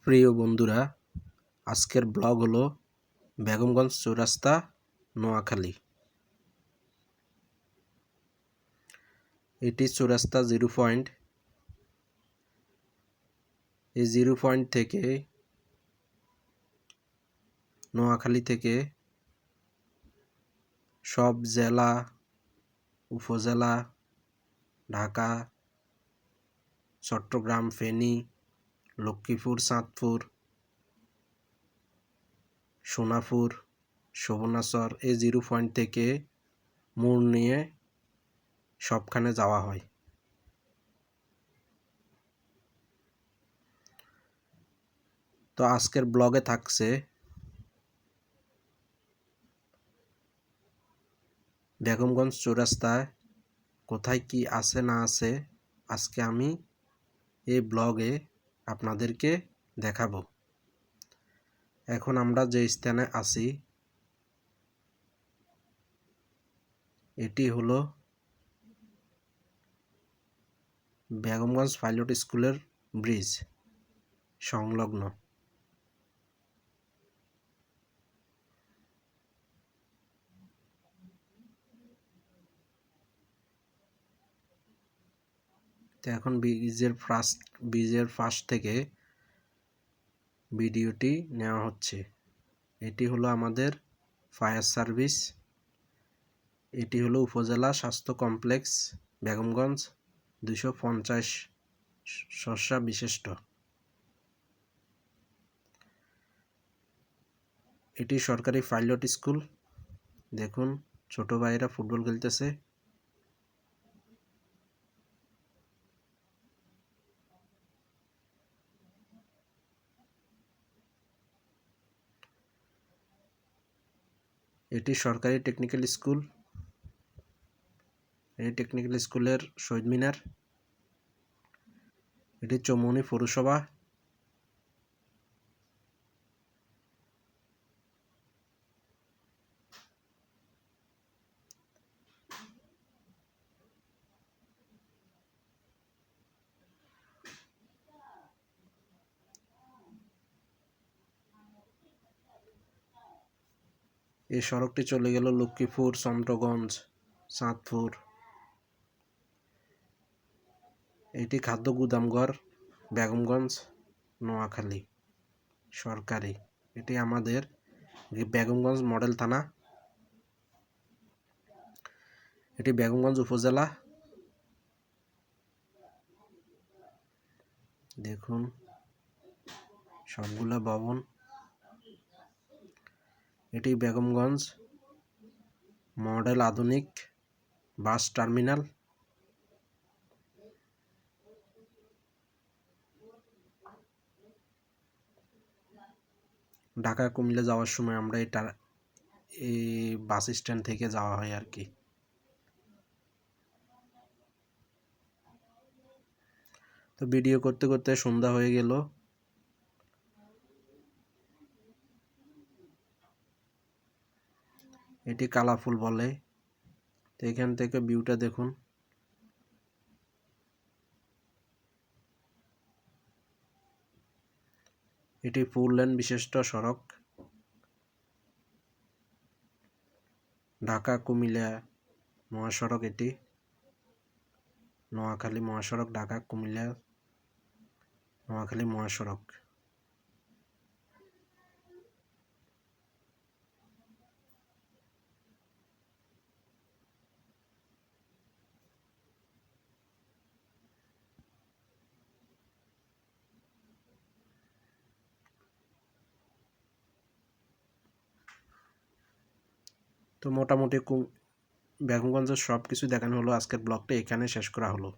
প্রিয় বন্ধুরা, আজকের ব্লগ হলো বেগমগঞ্জ চৌরাস্তা, নোয়াখালী। এটি চৌরাস্তা জিরো পয়েন্ট। এই জিরো পয়েন্ট থেকে নোয়াখালী থেকে সব জেলা, উপজেলা, ঢাকা, চট্টগ্রাম, ফেনী, লক্ষ্মীপুর, চাঁদপুর, সোনাপুর, শোভনাচর এই জিরো পয়েন্ট থেকে মোড় নিয়ে সবখানে যাওয়া হয়। তো আজকের ব্লগে থাকছে বেগমগঞ্জ চৌরাস্তায় কোথায় কি আছে না আছে, আজকে আমি এই ব্লগে আপনাদেরকে দেখাবো। এখন আমরা যে স্থানে আছি এটি হলো বেগমগঞ্জ পাইলট স্কুলের ব্রিজ সংলগ্ন। তো এখন ব্রিজের পাশ থেকে ভিডিওটি নেওয়া হচ্ছে। এটি হলো আমাদের ফায়ার সার্ভিস। এটি হলো উপজেলা স্বাস্থ্য কমপ্লেক্স বেগমগঞ্জ, 250 শয্যা বিশিষ্ট। এটি সরকারি পাইলট স্কুল। দেখুন ছোট ভাইয়েরা ফুটবল খেলতেছে। এটি সরকারি টেকনিক্যাল স্কুল। এই টেকনিক্যাল স্কুলের শহীদ মিনার। এটি চৌমুহনী পৌরসভা। এই সড়কটি চলে গেল লক্ষ্মীপুর, চন্দ্রগঞ্জ, চাঁদপুর। এটি খাদ্য গুদামঘর বেগমগঞ্জ, নোয়াখালী সরকারি। এটি আমাদের বেগমগঞ্জ মডেল থানা। এটি বেগমগঞ্জ উপজেলা। দেখুন সবগুলা ভবন। এটি বেগমগঞ্জ মডেল আধুনিক বাস টার্মিনাল। ঢাকা কুমিল্লা যাওয়ার সময় আমরা এই বাস স্ট্যান্ড থেকে যাওয়া হয় আর কি। তো ভিডিও করতে করতে সন্ধ্যা হয়ে গেল। এটি কালাফুল বলে। তো এখান থেকে ভিউটা দেখুন। এটি 4 লেন বিশিষ্ট সড়ক। ঢাকা কুমিল্লা মহাসড়ক। এটি নোয়াখালী মহাসড়ক, ঢাকা কুমিল্লা নোয়াখালী মহাসড়ক। তো মোটামুটি বেগমগঞ্জের সব কিছু দেখানো হলো। আজকের ব্লগটা এখানে শেষ করা হলো।